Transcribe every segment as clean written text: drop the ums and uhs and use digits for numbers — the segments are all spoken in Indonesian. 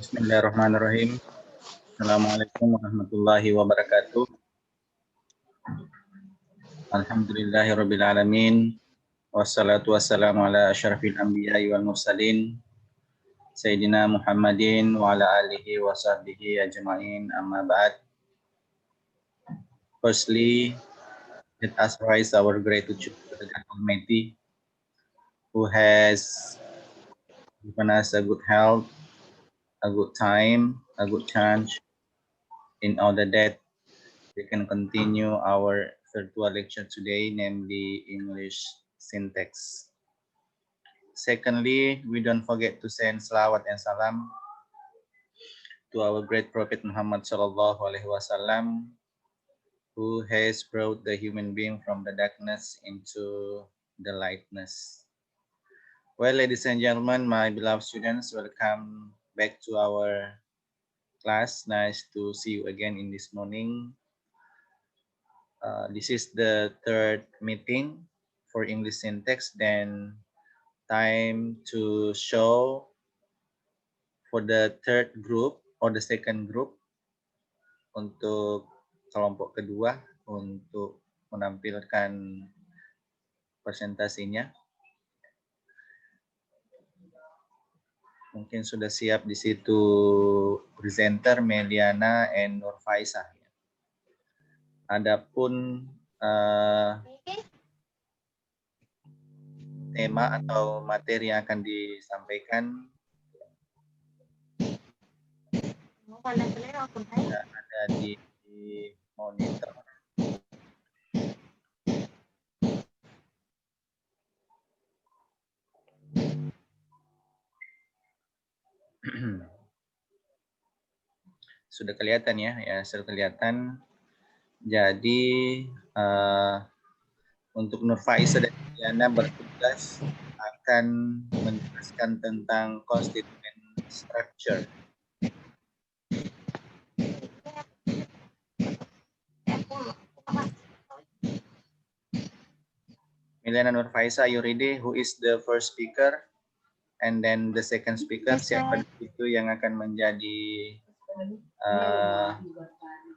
Bismillahirrahmanirrahim. Assalamualaikum warahmatullahi wabarakatuh. Alhamdulillahirabbil alamin. Wassalatu wassalamu ala asyrafil anbiya'i wal mursalin Sayyidina Muhammadin wa ala alihi wa sahbihi ajma'in, amma ba'd. Firstly, let us raise our gratitude to the God Almighty who has given us a good health, a good time, a good chance in order that we can continue our virtual lecture today, namely English syntax. Secondly, we don't forget to send salawat and salam to our great Prophet Muhammad Sallallahu Alaihi Wasallam, who has brought the human being from the darkness into the lightness. Well, ladies and gentlemen, my beloved students, welcome back to our class. Nice to see you again in this morning. This is the third meeting for English syntax. Then time to show for the third group or the second group untuk kelompok kedua untuk menampilkan presentasinya. Mungkin sudah siap di situ presenter Meliana and Nurfaisah. Adapun tema atau materi yang akan disampaikan ada di monitor. Sudah kelihatan ya, sudah kelihatan. Jadi untuk Nurfaisah dan Diana bertugas akan menjelaskan tentang constituent structure. Milena Nurfaisah, you ready? Who is the first speaker? And then the second speaker, siapa itu yang akan menjadi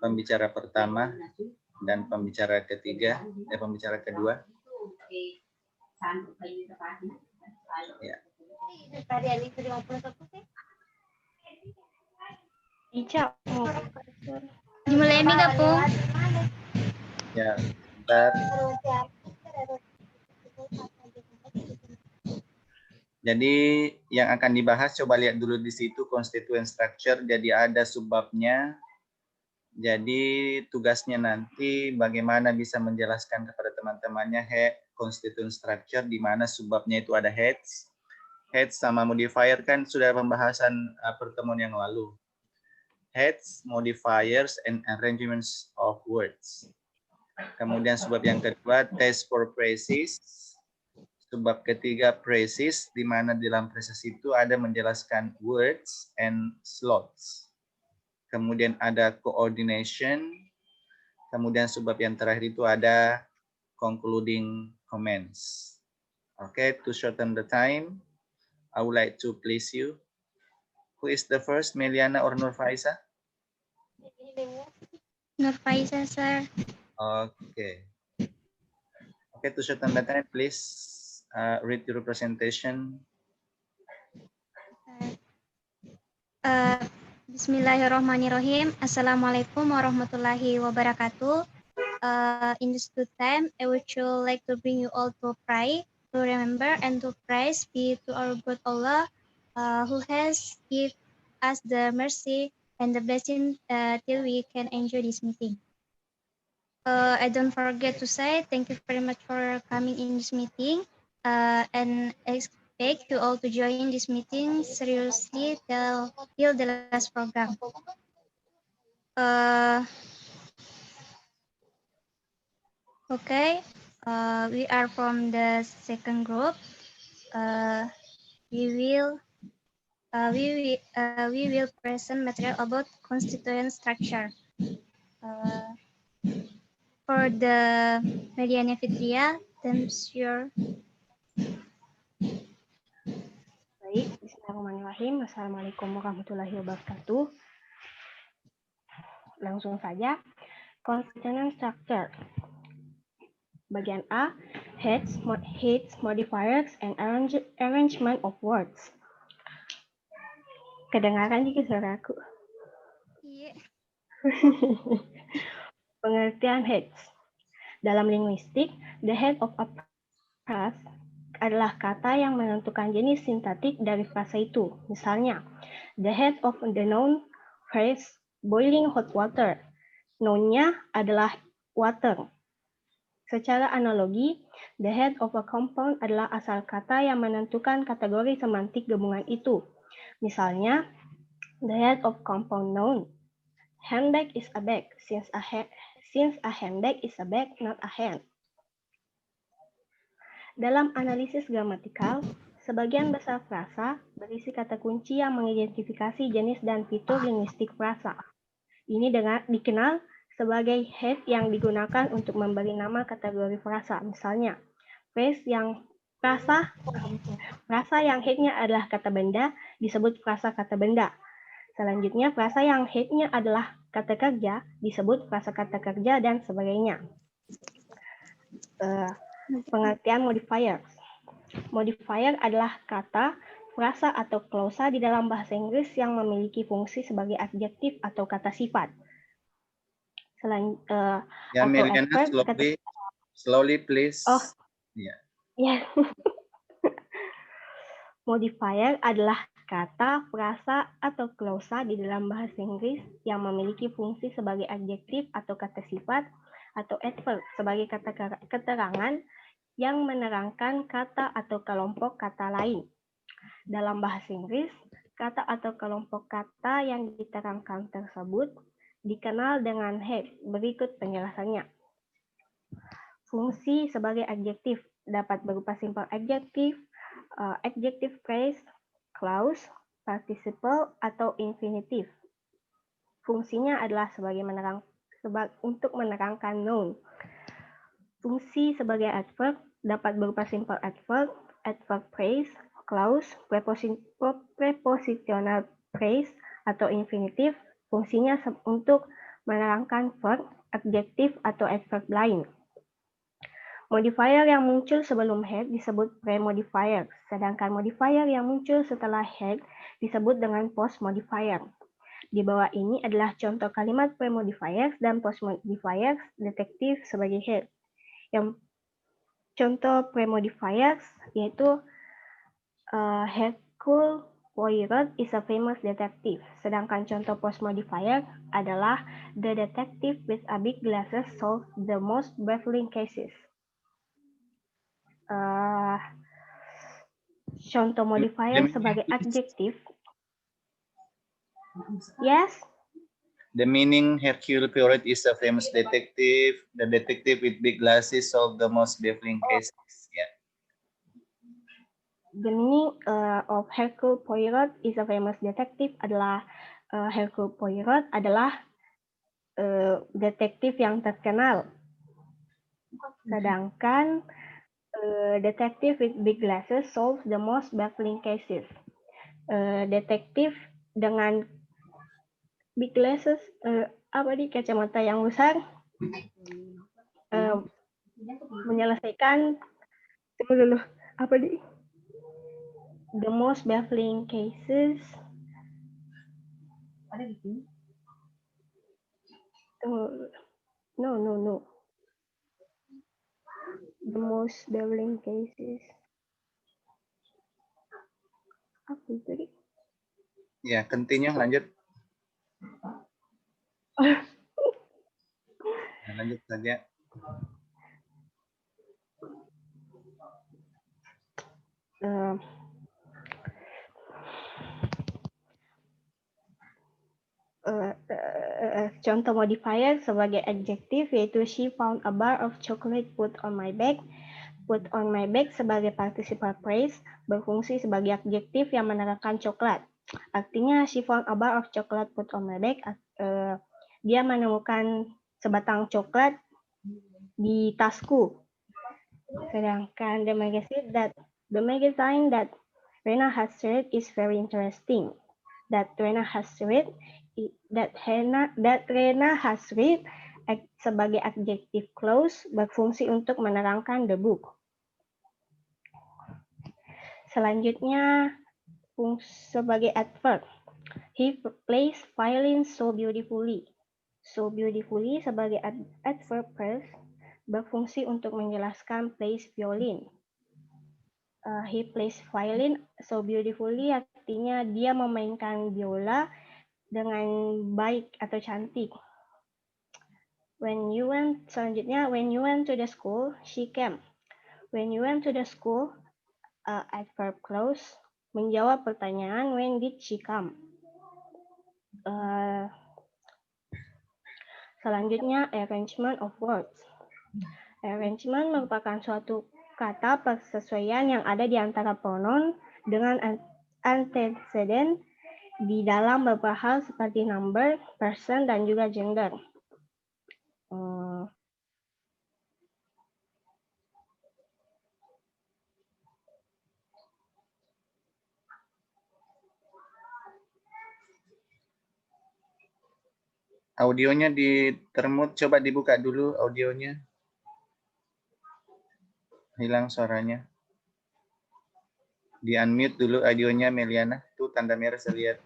pembicara pertama dan pembicara ketiga, pembicara kedua? Ya. Dimulai nggak, Pung? Ya, bentar. Jadi yang akan dibahas, coba lihat dulu di situ constituent structure. Jadi ada subbabnya. Jadi tugasnya nanti bagaimana bisa menjelaskan kepada teman-temannya constituent structure, di mana subbabnya itu ada heads. Heads sama modifier kan sudah pembahasan pertemuan yang lalu. Heads, modifiers, and arrangements of words. Kemudian subbab yang kedua, test for phrases. Subbab ketiga, phrases, di mana di dalam phrases itu ada menjelaskan words and slots. Kemudian ada coordination. Kemudian subbab yang terakhir itu ada concluding comments. Okay, to shorten the time, I would like to please you. Who is the first, Meliana or Nurfaisah? Nurfaisah, sir. Okay. Okay, to shorten the time, please read your presentation. Bismillahirrahmanirrahim. Assalamualaikum warahmatullahi wabarakatuh. In this good time, I would like to bring you all to pray, to remember, and to praise be to our God Allah, who has given us the mercy and the blessing till we can enjoy this meeting. I don't forget to say thank you very much for coming in this meeting, and expect you all to join this meeting seriously till the last program. Okay. We are from the second group. We will present material about constituent structure. For the Mediana Fitria, Temsure. Baik, bismillahirrahmanirrahim. Assalamualaikum warahmatullahi wabarakatuh. Langsung saja, constituent structure. Bagian A, heads, modifiers, and arrangement of words. Kedengaran juga suara aku? Iya. Pengertian heads. Dalam linguistik, the head of a phrase adalah kata yang menentukan jenis sintaktik dari frasa itu. Misalnya, the head of the noun phrase boiling hot water. Noun-nya adalah water. Secara analogi, the head of a compound adalah asal kata yang menentukan kategori semantik gabungan itu. Misalnya, the head of compound noun. Handbag is a bag, since a handbag is a bag, not a hand. Dalam analisis gramatikal, sebagian besar frasa berisi kata kunci yang mengidentifikasi jenis dan fitur linguistik frasa. Ini dikenal sebagai head yang digunakan untuk memberi nama kategori frasa. Misalnya, frasa yang headnya adalah kata benda disebut frasa kata benda. Selanjutnya, frasa yang headnya adalah kata kerja disebut frasa kata kerja dan sebagainya. Pengertian modifier. Modifier adalah kata, frasa atau klausa di dalam bahasa Inggris yang memiliki fungsi sebagai adjektif atau kata sifat. Meliana, slowly please. Oh, yeah. Yeah. Modifier adalah kata, frasa atau klausa di dalam bahasa Inggris yang memiliki fungsi sebagai adjektif atau kata sifat atau adverb sebagai kata keterangan yang menerangkan kata atau kelompok kata lain. Dalam bahasa Inggris, kata atau kelompok kata yang diterangkan tersebut dikenal dengan head. Berikut penjelasannya. Fungsi sebagai adjektif dapat berupa simple adjective, adjective phrase, clause, participle, atau infinitive. Fungsinya adalah untuk menerangkan noun. Fungsi sebagai adverb dapat berupa simple adverb, adverb phrase, clause, prepositional phrase, atau infinitive. Fungsinya untuk menerangkan verb, adjektif, atau adverb lain. Modifier yang muncul sebelum head disebut pre-modifier, sedangkan modifier yang muncul setelah head disebut dengan post-modifier. Di bawah ini adalah contoh kalimat pre-modifiers dan post-modifiers detektif sebagai head. Yang contoh pre-modifiers yaitu Hercule Poirot is a famous detective. Sedangkan contoh post-modifier adalah the detective with a big glasses solves the most baffling cases. Contoh modifier sebagai adjektif. Yes. The meaning Hercule Poirot is a famous detective. The detective with big glasses solve the most baffling cases. Yeah. The meaning of Hercule Poirot is a famous detective adalah Hercule Poirot adalah detektif yang terkenal. Sedangkan detective with big glasses solves the most baffling cases. Detektif dengan big glasses, kacamata yang besar, menyelesaikan the most baffling cases. No. The most baffling cases. Apa itu? Ya, continue, lanjut. Lanjut saja. Contoh modifier sebagai adjektif yaitu she found a bar of chocolate put on my bag. Put on my bag sebagai participle phrase berfungsi sebagai adjektif yang menerangkan coklat. Artinya she found a bar of chocolate put on my bag. Dia menemukan sebatang coklat di tasku. Sedangkan the magazine that Rena has read is very interesting. That Rena has read sebagai adjective clause berfungsi untuk menerangkan the book. Selanjutnya sebagai adverb. He plays violin so beautifully. So beautifully sebagai adverb phrase berfungsi untuk menjelaskan plays violin. He plays violin so beautifully artinya dia memainkan biola dengan baik atau cantik. Selanjutnya, when you went to the school, she came. When you went to the school, adverb clause menjawab pertanyaan when did she come. Selanjutnya, arrangement of words. Arrangement merupakan suatu kata persesuaian yang ada di antara pronoun dengan antecedent di dalam beberapa hal seperti number, person, dan juga gender. Audionya di termute, coba dibuka dulu audionya. Hilang suaranya. Di unmute dulu audionya Meliana. Tuh tanda merah saya lihat.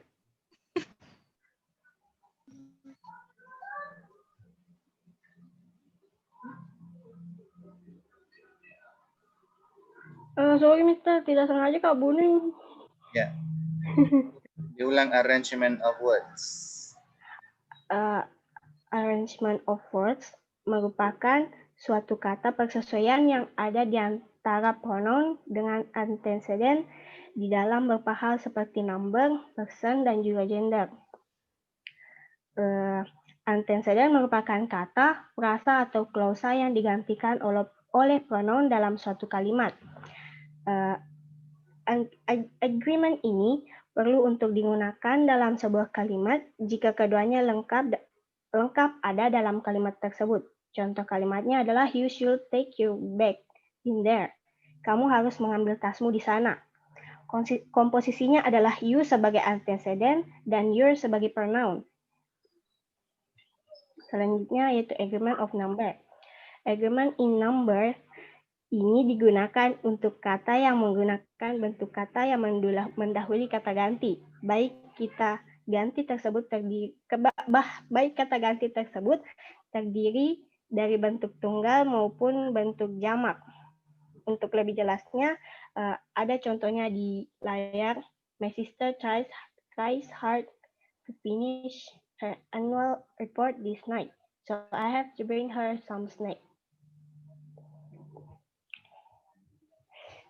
Sorry Mister, tidak sengaja Kak Buning. Ya. Diulang arrangement of words. Arrangement of words merupakan suatu kata persesuaian yang ada di antara pronoun dengan antecedent di dalam beberapa hal seperti number, person, dan juga gender. Antecedent merupakan kata, frasa, atau klausa yang digantikan oleh pronoun dalam suatu kalimat. Agreement ini perlu untuk digunakan dalam sebuah kalimat jika keduanya lengkap ada dalam kalimat tersebut. Contoh kalimatnya adalah you should take your bag in there. Kamu harus mengambil tasmu di sana. Komposisinya adalah you sebagai antecedent dan your sebagai pronoun. Selanjutnya yaitu agreement of number. Agreement in number ini digunakan untuk kata yang menggunakan bentuk kata yang mendahului kata ganti. Baik kata ganti tersebut terdiri dari bentuk tunggal maupun bentuk jamak. Untuk lebih jelasnya, ada contohnya di layar. My sister tries hard to finish her annual report this night, so I have to bring her some snack.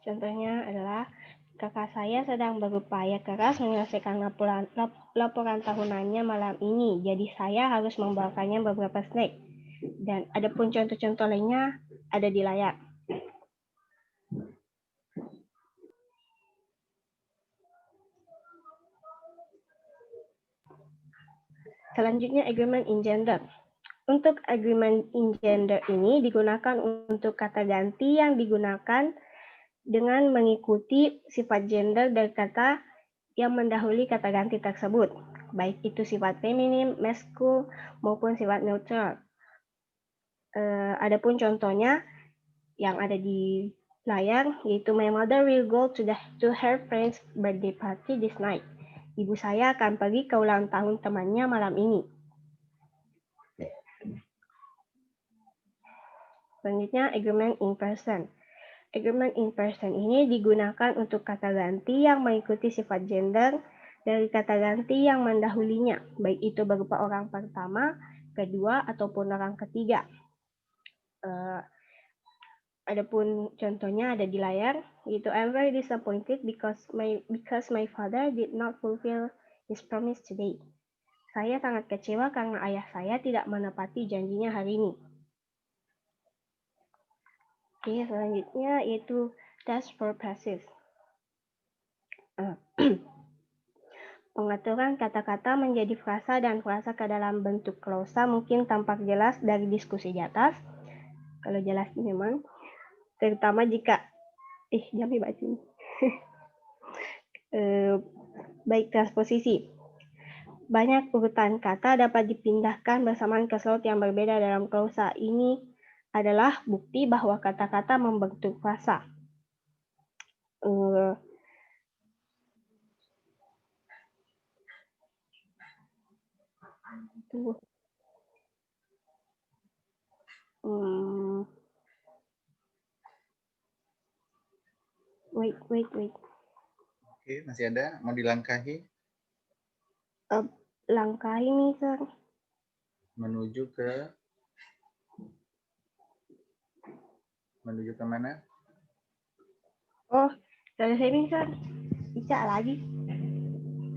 Contohnya adalah, kakak saya sedang berupaya keras menyelesaikan laporan tahunannya malam ini, jadi saya harus membawakannya beberapa snack. Dan ada pun contoh-contoh lainnya ada di layar. Selanjutnya, agreement in gender. Untuk agreement in gender ini digunakan untuk kata ganti yang digunakan dengan mengikuti sifat gender dari kata yang mendahului kata ganti tersebut, baik itu sifat feminim, masculine, maupun sifat neutral. Adapun contohnya yang ada di layar, yaitu my mother will go to her friend's birthday party this night. Ibu saya akan pergi ke ulang tahun temannya malam ini. Selanjutnya, agreement in person. Agreement in person ini digunakan untuk kata ganti yang mengikuti sifat gender dari kata ganti yang mendahulinya, baik itu berupa orang pertama, kedua, ataupun orang ketiga. Adapun contohnya ada di layar, yaitu I'm very disappointed because my father did not fulfill his promise today. Saya sangat kecewa karena ayah saya tidak menepati janjinya hari ini. Oke, selanjutnya yaitu task for passive. Pengaturan kata-kata menjadi frasa dan frasa ke dalam bentuk klausa mungkin tampak jelas dari diskusi di atas. Kalau jelas memang, terutama jika jangan baca ini. Baik transposisi. Banyak urutan kata dapat dipindahkan bersamaan ke slot yang berbeda dalam klausa. Ini adalah bukti bahwa kata-kata membentuk frasa. Wait. Oke, masih ada? Mau dilangkahi? Langkahi nih, Sir. Menuju ke mana? Oh, selesai nih, Sir. Bisa lagi.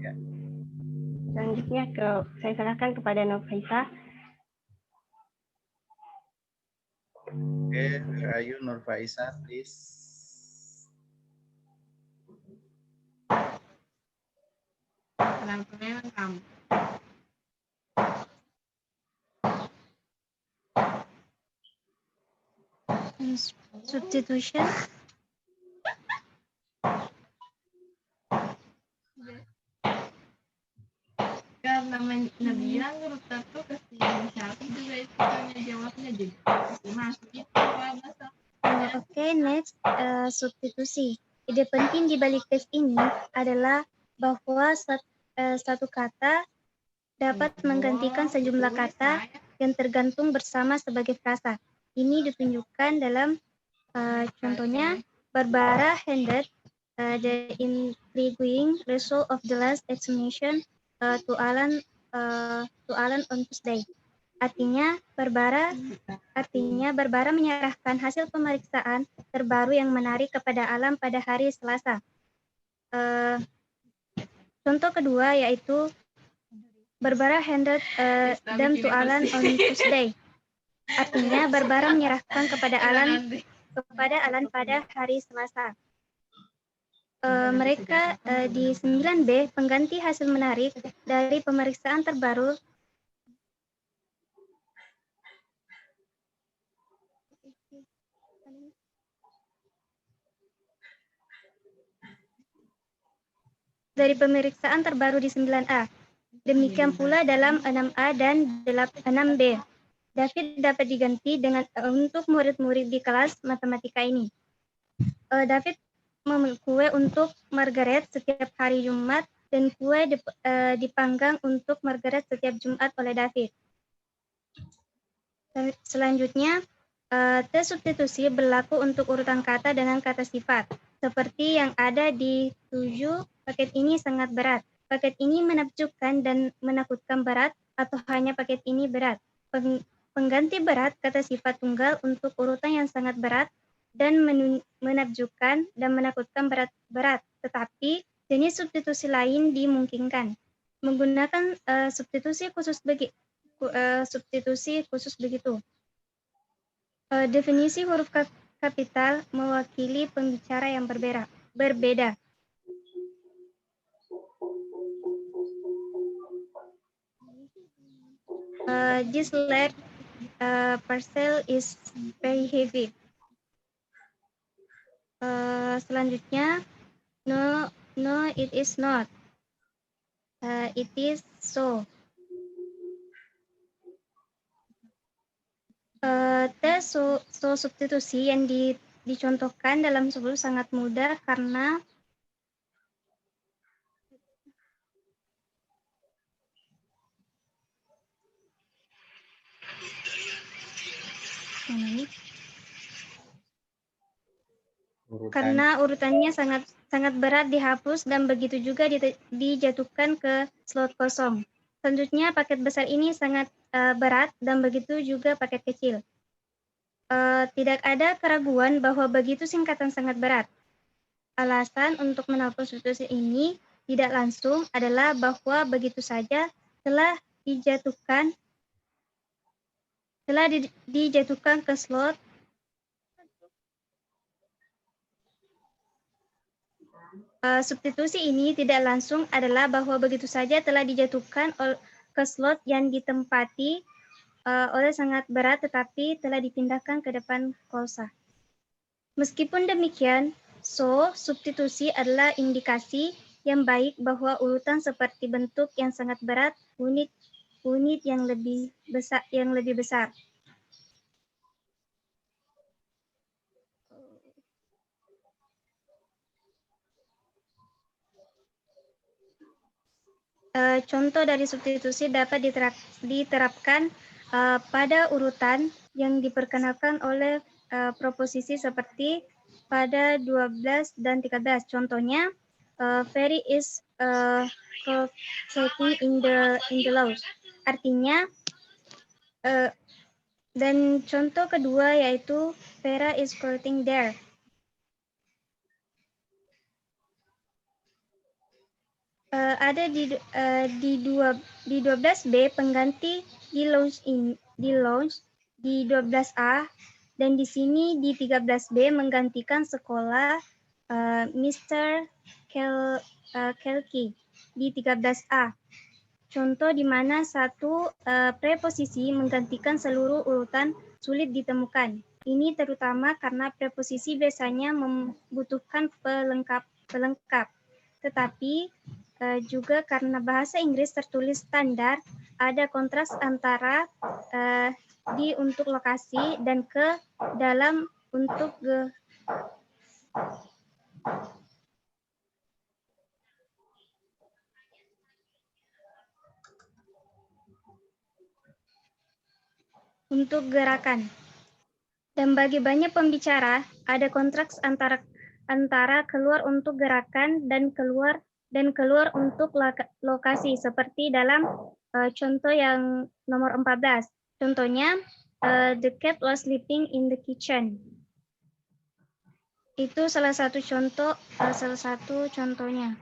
Ya. Selanjutnya saya serahkan kepada Nurfaisa. Okay, where are you, Nurfaisa, please? Substitution. Karena bilang huruf satu kasih satu juga itu tanya jawabnya jadi masuk itu bahasa. Oke, next substitusi. Ide penting di balik tes ini adalah bahwa satu kata dapat menggantikan sejumlah kata yang tergantung bersama sebagai frasa. Ini ditunjukkan dalam contohnya Barbara handed the intriguing result of the last examination to Alan on Tuesday. Artinya Barbara menyerahkan hasil pemeriksaan terbaru yang menarik kepada Alan pada hari Selasa. Contoh kedua yaitu Barbara handed them to Alan on Tuesday. Artinya Barbara menyerahkan kepada Alan pada hari Selasa. Mereka di 9B pengganti hasil menarik dari pemeriksaan terbaru di 9A. Demikian pula dalam 6A dan 6B. David dapat diganti untuk murid-murid di kelas matematika ini. David kue untuk Margaret setiap hari Jumat dan kue dipanggang untuk Margaret setiap Jumat oleh David. Selanjutnya, tes substitusi berlaku untuk urutan kata dengan kata sifat. Seperti yang ada di 7, paket ini sangat berat. Paket ini menakjubkan dan menakutkan berat atau hanya paket ini berat. Pengganti berat kata sifat tunggal untuk urutan yang sangat berat dan menakjubkan dan menakutkan berat, tetapi jenis substitusi lain dimungkinkan. Menggunakan substitusi khusus begitu. Definisi huruf kapital mewakili pembicara yang berbeda. This lead parcel is very heavy. Selanjutnya, no, it is not. It is so. Tes substitusi yang dicontohkan dalam 10 sangat mudah karena urutannya sangat berat dihapus dan begitu juga dijatuhkan ke slot kosong. Selanjutnya paket besar ini sangat berat dan begitu juga paket kecil. Tidak ada keraguan bahwa begitu singkatan sangat berat. Alasan untuk menghapus substitusi ini tidak langsung adalah bahwa begitu saja telah dijatuhkan ke slot substitusi ini tidak langsung adalah bahwa begitu saja telah dijatuhkan ke slot yang ditempati oleh sangat berat tetapi telah dipindahkan ke depan klausa. Meskipun demikian, substitusi adalah indikasi yang baik bahwa urutan seperti bentuk yang sangat berat, unit yang lebih besar. Contoh dari substitusi dapat diterapkan pada urutan yang diperkenalkan oleh proposisi seperti pada 12 dan 13. Contohnya, Ferry is floating in the laws. Artinya, dan contoh kedua yaitu Vera is floating there. Ada di 12B pengganti di launch di 12A, dan di sini di 13B menggantikan sekolah Mr. Kelki di 13A. Contoh di mana satu preposisi menggantikan seluruh urutan sulit ditemukan. Ini terutama karena preposisi biasanya membutuhkan pelengkap. Tetapi juga karena bahasa Inggris tertulis standar, ada kontras antara di untuk lokasi dan ke dalam untuk gerakan. Dan bagi banyak pembicara, ada kontras antara keluar untuk gerakan dan keluar untuk lokasi, seperti dalam contoh yang nomor 14. Contohnya, the cat was sleeping in the kitchen. Itu salah satu contohnya.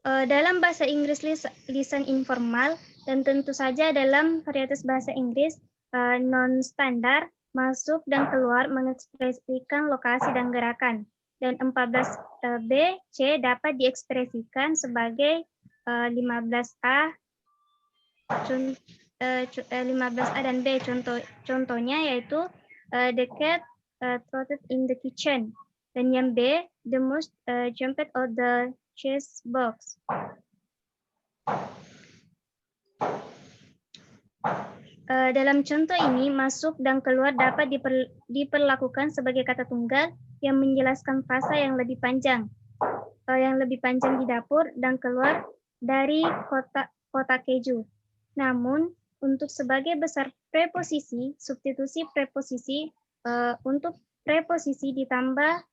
Dalam bahasa Inggris lisan informal, dan tentu saja dalam varietas bahasa Inggris non-standar, masuk dan keluar mengekspresikan lokasi dan gerakan. Dan 14B, C dapat diekspresikan sebagai 15A, 15A dan B. Contohnya yaitu the cat trotted in the kitchen. Dan yang B, the mouse jumped out the cheese box. Dalam contoh ini, masuk dan keluar dapat diperlakukan sebagai kata tunggal yang menjelaskan fasa yang lebih panjang di dapur dan keluar dari kotak keju. Namun, untuk sebagai besar preposisi, substitusi preposisi untuk preposisi ditambah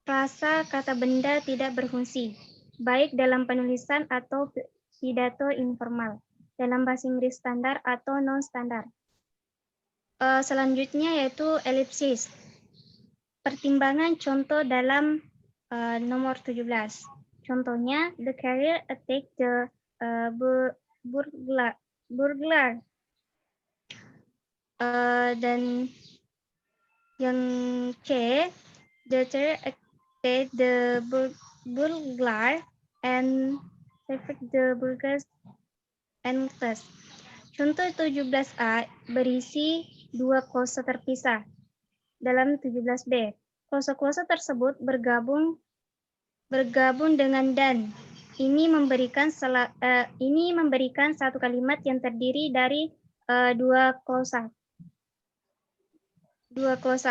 frasa kata benda tidak berfungsi, baik dalam penulisan atau pidato informal, dalam bahasa Inggris standar atau non-standar. Selanjutnya yaitu elipsis. Pertimbangan contoh dalam nomor 17. Contohnya, the carrier attacked the burglar. Dan yang C, the carrier attacked the burglar and saved the burglars and class. Contoh 17A berisi dua klausa terpisah. Dalam 17B, klausa-klausa tersebut bergabung dengan dan. Ini memberikan satu kalimat yang terdiri dari dua klausa.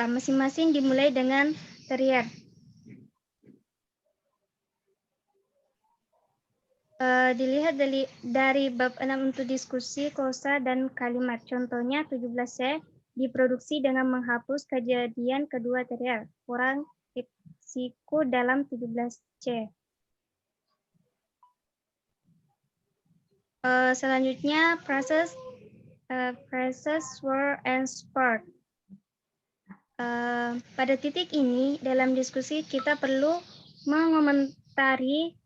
Masing-masing dimulai dengan terrier. Dilihat dari bab 6 untuk diskusi klausa dan kalimat. Contohnya 17C diproduksi dengan menghapus kejadian kedua terrier. Kurang risiko dalam 17C. Selanjutnya phrases were and sport. Pada titik ini dalam diskusi kita perlu mengomentari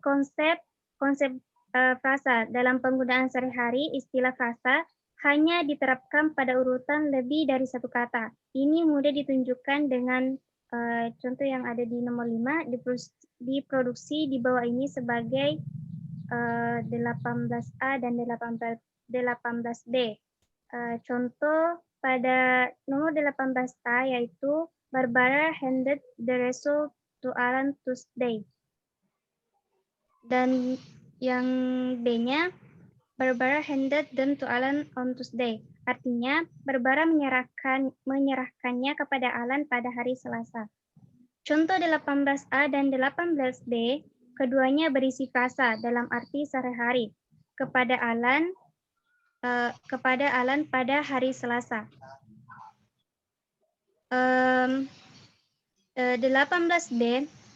konsep konsep frasa. Dalam penggunaan sehari-hari, istilah frasa hanya diterapkan pada urutan lebih dari satu kata. Ini mudah ditunjukkan dengan contoh yang ada di nomor 5, diproduksi di bawah ini sebagai 18A dan 18B. Contoh pada nomor 18A yaitu Barbara handed the result to Alan Tuesday. Dan yang B-nya, Barbara handed them to Alan on Tuesday. Artinya, Barbara menyerahkannya kepada Alan pada hari Selasa. Contoh 18A dan 18B, keduanya berisi frasa dalam arti sehari-hari. Kepada Alan pada hari Selasa. 18B,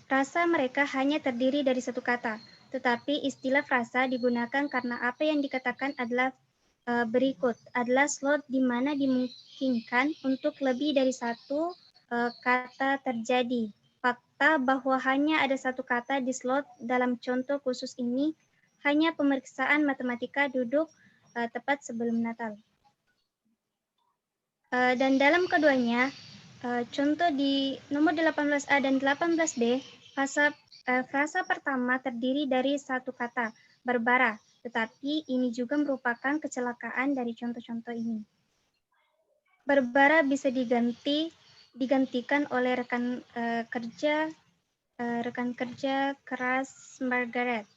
frasa mereka hanya terdiri dari satu kata. Tetapi istilah frasa digunakan karena apa yang dikatakan adalah berikut. Adalah slot di mana dimungkinkan untuk lebih dari satu kata terjadi. Fakta bahwa hanya ada satu kata di slot dalam contoh khusus ini hanya pemeriksaan matematika duduk tepat sebelum Natal. Dan dalam keduanya, contoh di nomor 18A dan 18B, frasa pertama terdiri dari satu kata, Barbara, tetapi ini juga merupakan kecelakaan dari contoh-contoh ini. Barbara bisa digantikan oleh rekan kerja keras Margaret.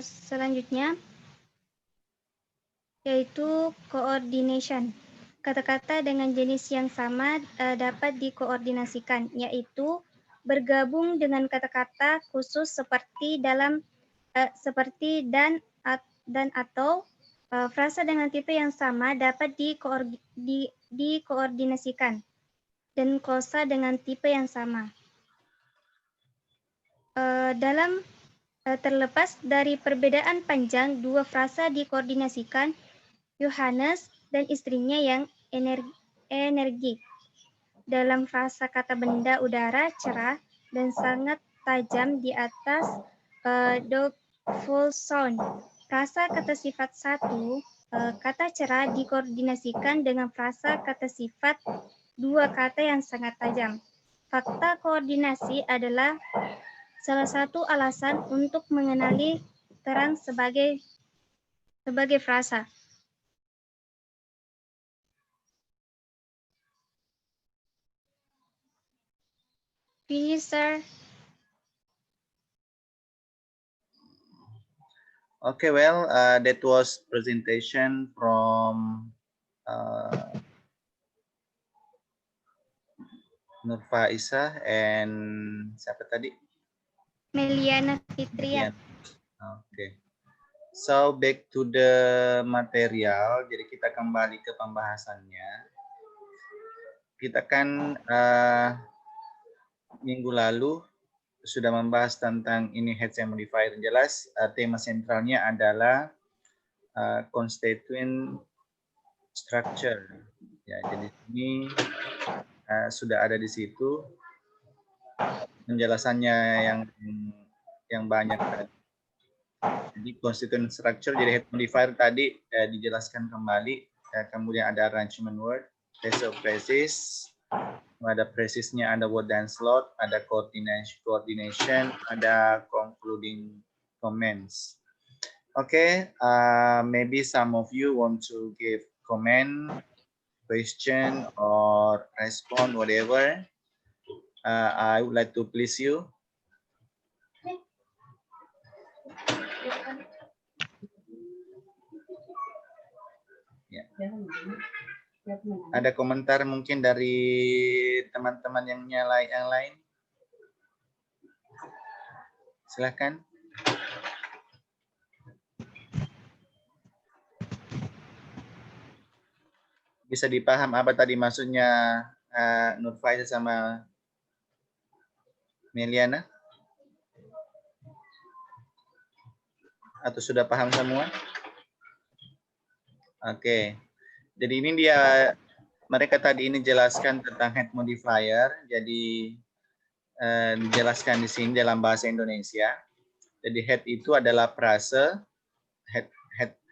Selanjutnya, yaitu coordination. Kata-kata dengan jenis yang sama dapat dikoordinasikan, yaitu bergabung dengan kata-kata khusus seperti dan atau frasa dengan tipe yang sama dapat dikoordinasikan, dan klausa dengan tipe yang sama. Terlepas dari perbedaan panjang, dua frasa dikoordinasikan, Yohanes dan istrinya yang energik. Dalam frasa kata benda udara cerah dan sangat tajam di atas doubtful sound. Frasa kata sifat satu, kata cerah dikoordinasikan dengan frasa kata sifat dua kata yang sangat tajam. Fakta koordinasi adalah salah satu alasan untuk mengenali terang sebagai frasa. Finish, sir. Okay, well, that was presentation from Nurfa Isa and siapa tadi? Meliana Fitria. Okay. So back to the material. Jadi kita kembali ke pembahasannya. Kita kan minggu lalu sudah membahas tentang ini HCM modifier. Jelas tema sentralnya adalah constituent structure. Ya, jadi ini sudah ada di situ penjelasannya yang banyak tadi. Jadi constituent structure, jadi head modifier tadi dijelaskan kembali. Kemudian ada arrangement word, place of phrases, ada phrasesnya, ada word and slot, ada coordination, ada concluding comments. Okay, maybe some of you want to give comment, question, or respond, whatever. I would like to please you. Ya. Ada komentar mungkin dari teman-teman yang lain? Silakan. Bisa dipaham apa tadi maksudnya Nurfaiza sama Meliana? Atau sudah paham semua? Oke. Jadi ini dia mereka tadi ini jelaskan tentang head modifier, jadi dijelaskan di sini dalam bahasa Indonesia. Jadi head itu adalah frase,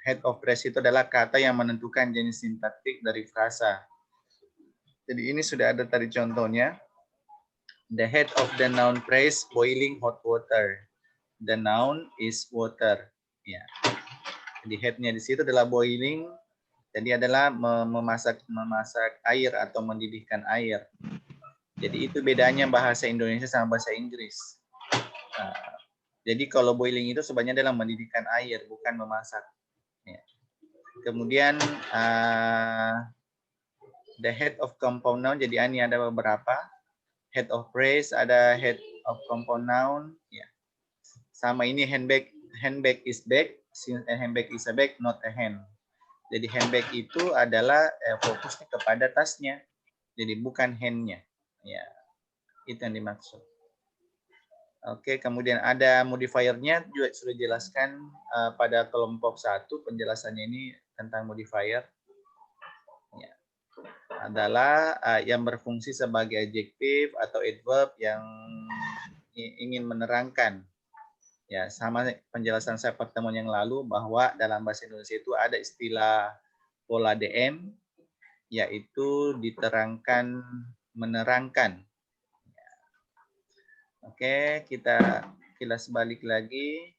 head of phrase itu adalah kata yang menentukan jenis sintaktik dari frasa. Jadi ini sudah ada tadi contohnya. The head of the noun phrase boiling hot water. The noun is water. Ya. Jadi headnya di situ adalah boiling. Jadi adalah memasak air atau mendidihkan air. Jadi itu bedanya bahasa Indonesia sama bahasa Inggris. Jadi kalau boiling itu sebenarnya adalah mendidihkan air, bukan memasak. Ya. Kemudian the head of compound noun. Jadi ini ada beberapa. Head of phrase, ada head of compound noun. Ya. Sama ini handbag is bag, since a handbag is a bag, not a hand. Jadi handbag itu adalah fokusnya kepada tasnya, jadi bukan handnya. Ya, itu yang dimaksud. Oke, kemudian ada modifiernya juga sudah dijelaskan pada kelompok 1, penjelasannya ini tentang modifier. Ya. Adalah yang berfungsi sebagai adjektif atau adverb yang ingin menerangkan. Ya, sama penjelasan saya pertemuan yang lalu bahwa dalam bahasa Indonesia itu ada istilah pola DM, yaitu diterangkan, menerangkan. Oke, kita kilas balik lagi.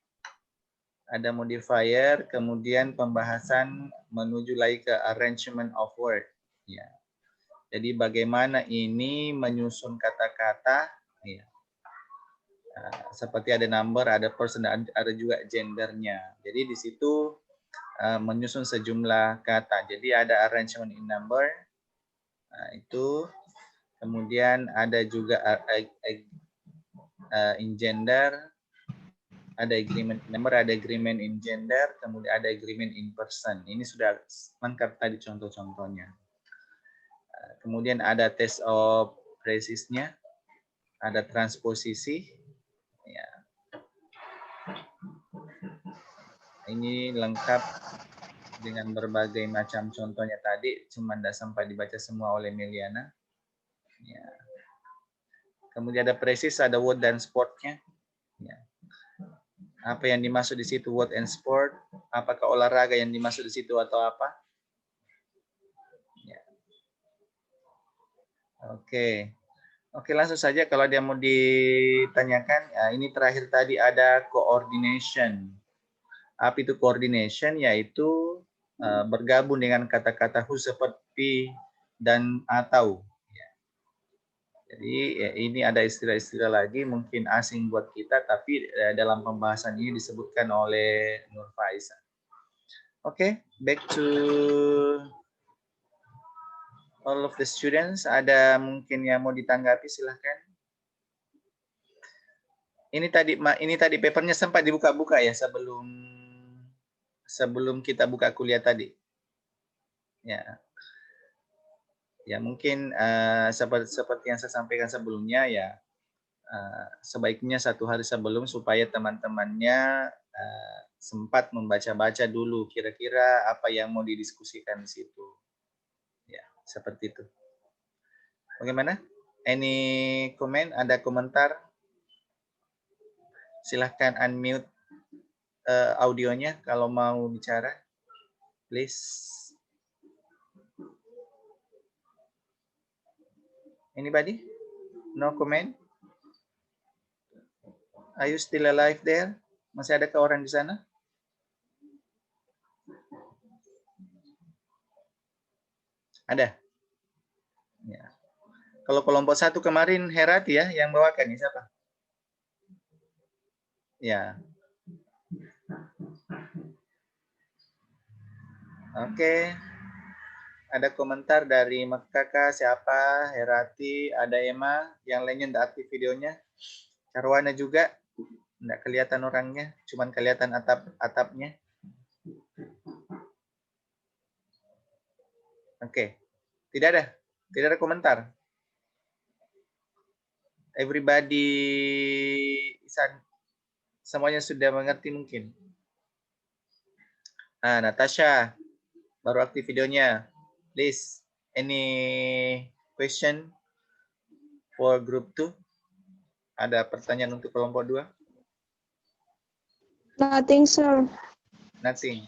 Ada modifier, kemudian pembahasan menuju lagi ke arrangement of word. Ya. Jadi bagaimana ini menyusun kata-kata. Ya. Seperti ada number, ada person, ada juga gendernya. Jadi di situ menyusun sejumlah kata. Jadi ada arrangement in number, itu. Kemudian ada juga in gender, ada agreement in number, ada agreement in gender, kemudian ada agreement in person. Ini sudah lengkap tadi contoh-contohnya. Kemudian ada test of phrases-nya, ada transposisi. Ya. Ini lengkap dengan berbagai macam contohnya tadi, cuma tidak sampai dibaca semua oleh Meliana. Ya. Kemudian ada presis, ada word dan sport-nya. Ya. Apa yang dimaksud di situ word and sport? Apakah olahraga yang dimaksud di situ atau apa? Ya. Oke. Oke, langsung saja kalau dia mau ditanyakan. Ya, ini terakhir tadi ada coordination. Apa itu coordination? Yaitu bergabung dengan kata-kata who, seperti, dan atau. Ya. Jadi ya, ini ada istilah-istilah lagi mungkin asing buat kita, tapi dalam pembahasan ini disebutkan oleh Nur Faiza. Oke, back to all of the students. Ada mungkin yang mau ditanggapi, silahkan. Ini tadi papernya sempat dibuka-buka ya sebelum kita buka kuliah tadi. Ya. Ya mungkin seperti yang saya sampaikan sebelumnya ya, sebaiknya 1 hari sebelum supaya teman-temannya sempat membaca-baca dulu kira-kira apa yang mau didiskusikan di situ. Ya, seperti itu. Bagaimana? Any comment? Ada komentar? Silahkan unmute audionya kalau mau bicara. Please. Anybody? No comment? Are you still alive there? Masih adakah orang di sana? Ada? Ya. Kalau kelompok 1 kemarin Herati ya yang bawakan, ya siapa? Ya. Oke. Ada komentar dari Kakak, siapa? Herati, ada Emma, yang lainnya tidak aktif videonya. Carwana juga, tidak kelihatan orangnya, cuman kelihatan atapnya. Oke. Tidak ada komentar. Everybody, semuanya sudah mengerti mungkin. Natasha, baru aktif videonya. Please, Any question for group 2? Ada pertanyaan untuk kelompok 2? Nothing, sir. Nothing.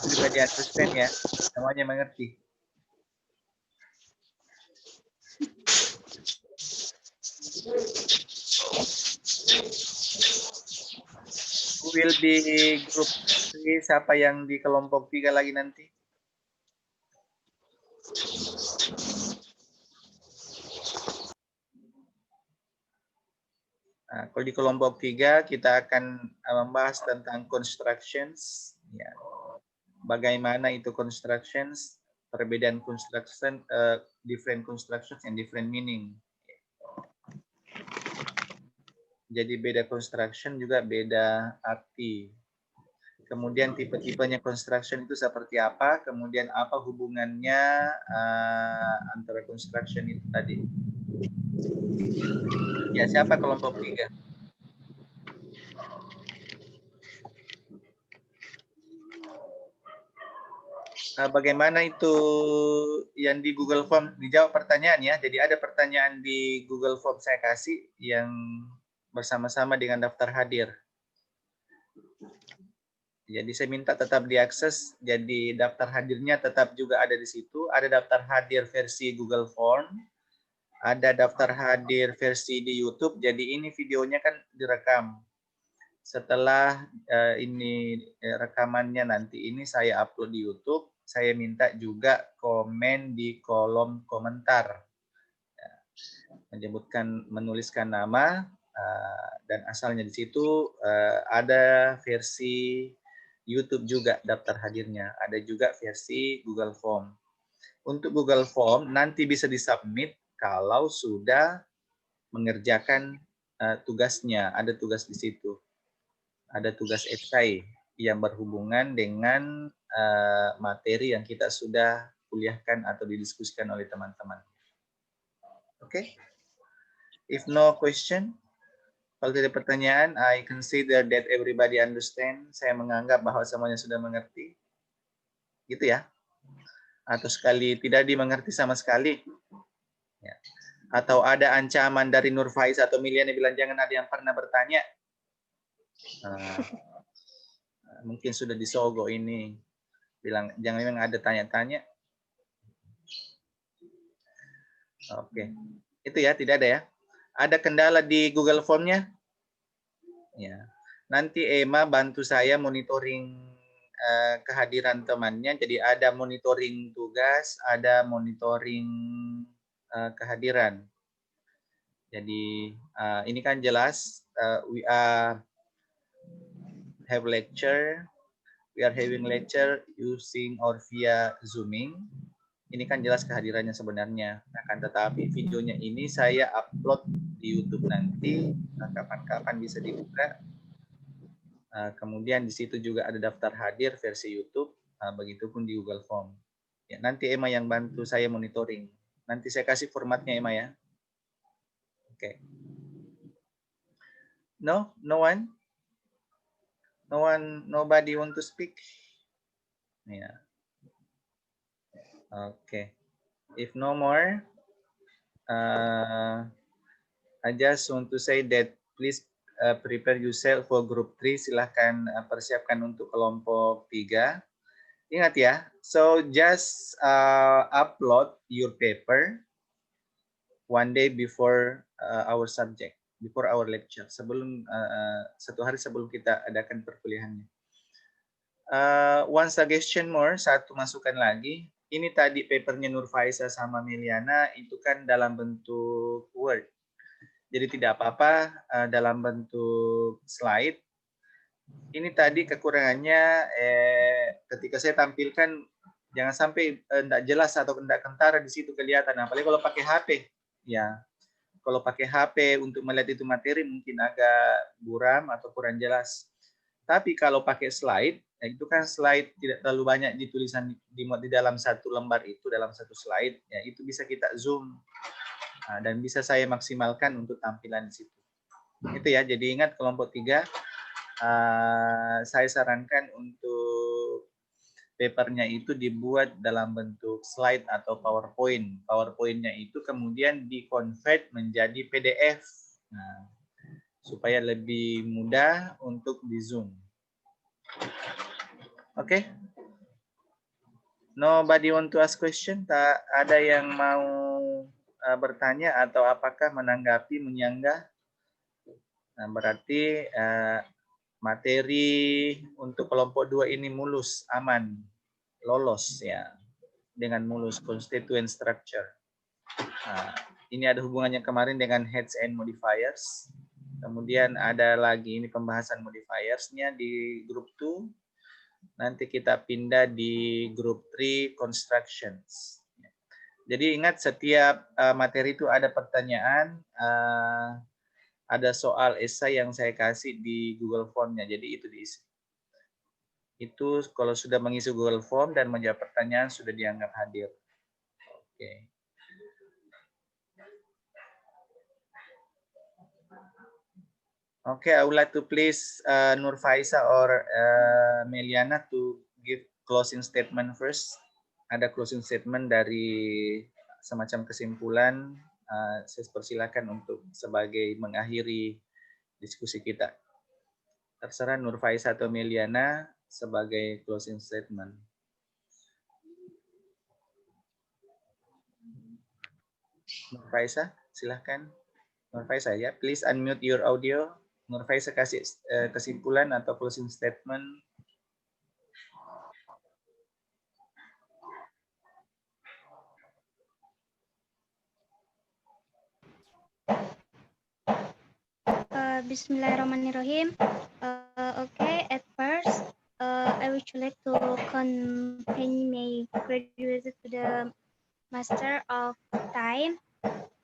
Everybody understand ya? Semuanya mengerti. Who will be group 3? Siapa yang di kelompok 3 lagi nanti? Nah, kalau di kelompok 3 kita akan membahas tentang constructions. Ya. Bagaimana itu constructions, perbedaan construction, different constructions and different meaning. Jadi beda construction juga beda arti. Kemudian tipe-tipenya construction itu seperti apa, kemudian apa hubungannya antara construction itu tadi. Ya, siapa kelompok 3? Bagaimana itu yang di Google Form? Dijawab pertanyaan ya. Jadi ada pertanyaan di Google Form saya kasih yang bersama-sama dengan daftar hadir. Jadi saya minta tetap diakses. Jadi daftar hadirnya tetap juga ada di situ. Ada daftar hadir versi Google Form. Ada daftar hadir versi di YouTube. Jadi ini videonya kan direkam. Setelah ini rekamannya nanti ini saya upload di YouTube. Saya minta juga komen di kolom komentar. Menuliskan nama dan asalnya di situ. Ada versi YouTube juga daftar hadirnya. Ada juga versi Google Form. Untuk Google Form nanti bisa disubmit kalau sudah mengerjakan tugasnya. Ada tugas di situ. Ada tugas esai yang berhubungan dengan materi yang kita sudah kuliahkan atau didiskusikan oleh teman-teman. Oke? If no question, kalau tidak pertanyaan, I consider that everybody understand. Saya menganggap bahwa semuanya sudah mengerti. Gitu ya. Atau sekali tidak dimengerti sama sekali. Ya. Atau ada ancaman dari Nur Faiz atau Miliana bilang jangan ada yang pernah bertanya. Mungkin sudah disogok ini. Bilang jangan memang ada tanya-tanya. Oke. Itu ya, tidak ada ya. Ada kendala di Google Form-nya? Ya. Nanti Emma bantu saya monitoring kehadiran temannya. Jadi ada monitoring tugas, ada monitoring kehadiran. Jadi ini kan jelas we are having lecture using or via Zooming. Ini kan jelas kehadirannya sebenarnya. Akan tetapi videonya ini saya upload di YouTube nanti, kapan-kapan bisa dibuka. Kemudian di situ juga ada daftar hadir versi YouTube, begitupun di Google Form. Ya, nanti Emma yang bantu saya monitoring. Nanti saya kasih formatnya Emma ya. Oke. No one? Nobody want to speak? Ya. Okay. If no more, I just want to say that please prepare yourself for group 3. Silahkan persiapkan untuk kelompok 3. Ingat ya, so just upload your paper one day before our subject, before our lecture. Sebelum 1 hari sebelum kita adakan perkuliahannya. One suggestion more, satu masukan lagi. Ini tadi papernya Nur Faiza sama Miliana itu kan dalam bentuk Word. Jadi tidak apa-apa dalam bentuk slide. Ini tadi kekurangannya ketika saya tampilkan jangan sampai tidak jelas atau tidak kentara di situ kelihatan. Apalagi kalau pakai HP. Ya, kalau pakai HP untuk melihat itu materi mungkin agak buram atau kurang jelas. Tapi kalau pakai slide, itu kan slide tidak terlalu banyak ditulisan di dalam satu lembar itu, dalam satu slide, ya itu bisa kita zoom dan bisa saya maksimalkan untuk tampilan di situ. Itu ya, jadi ingat kelompok 3, saya sarankan untuk papernya itu dibuat dalam bentuk slide atau PowerPoint. PowerPoint-nya itu kemudian di-convert menjadi PDF. Nah, supaya lebih mudah untuk di-zoom. Oke. Nobody want to ask question? Tak ada yang mau bertanya atau apakah menanggapi, menyanggah? Nah, berarti materi untuk kelompok 2 ini mulus, aman, lolos ya, dengan mulus constituent structure. Nah, ini ada hubungannya kemarin dengan heads and modifiers. Kemudian ada lagi ini pembahasan modifiersnya di grup 2. Nanti kita pindah di grup 3 constructions. Jadi ingat setiap materi itu ada pertanyaan, ada soal esai yang saya kasih di Google Form-nya. Jadi itu diisi. Itu kalau sudah mengisi Google Form dan menjawab pertanyaan sudah dianggap hadir. Oke. Okay, I would like to please Nur Faisa or Meliana to give closing statement first. Ada closing statement dari semacam kesimpulan. Saya persilakan untuk sebagai mengakhiri diskusi kita. Terserah Nur Faisa atau Meliana sebagai closing statement. Nur Faisa, silahkan. Nur Faisa ya, please unmute your audio. Nur Faisa kasih kesimpulan atau closing statement. Bismillahirrahmanirrahim. Okay, at first, I would like to convey my gratitude to the Master of Time,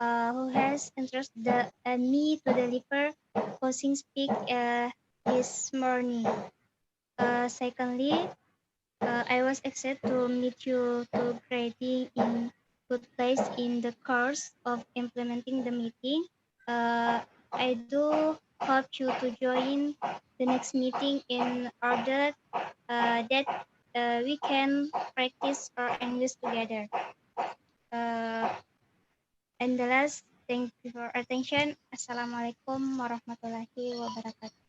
who has entrusted me to deliver closing speak this morning. Secondly, I was excited to meet you to creating in good place in the course of implementing the meeting. I do hope you to join the next meeting in order that we can practice our English together. And the last, thank you for attention. Assalamualaikum warahmatullahi wabarakatuh.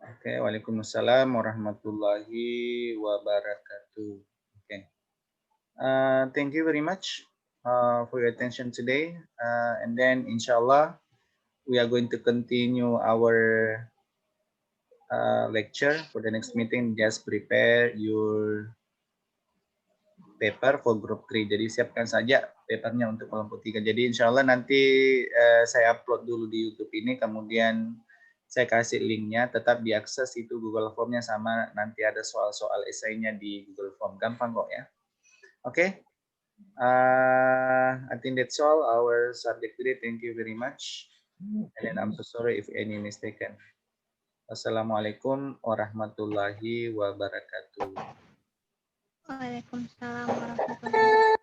Oke, Waalaikumsalam warahmatullahi wabarakatuh. Okay. Thank you very much for your attention today. And then inshallah, we are going to continue our lecture for the next meeting. Just prepare your paper for group 3. Jadi siapkan saja papernya untuk kelompok 3. Jadi inshallah nanti saya upload dulu di YouTube ini, kemudian saya kasih linknya, tetap diakses itu Google Form-nya, sama nanti ada soal-soal esainya di Google Form. Gampang kok ya. Oke. I think that's all our subject today. Thank you very much. And then I'm so sorry if any mistaken. Wassalamualaikum warahmatullahi wabarakatuh. Waalaikumsalam warahmatullahi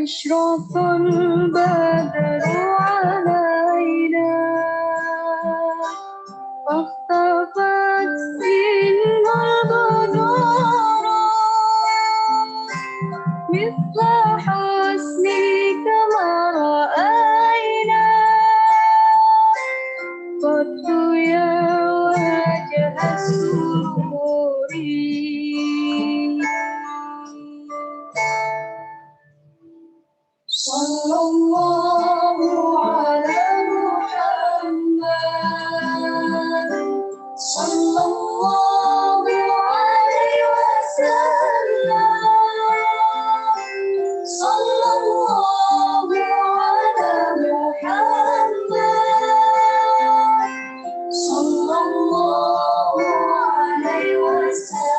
أشرق البدر علينا فاختفت منه البدورة مثل حسنك ما رأينا قد يا وجه السرور صلى الله على محمد صلى الله عليه وسلم صلى الله على محمد صلى الله عليه وسلم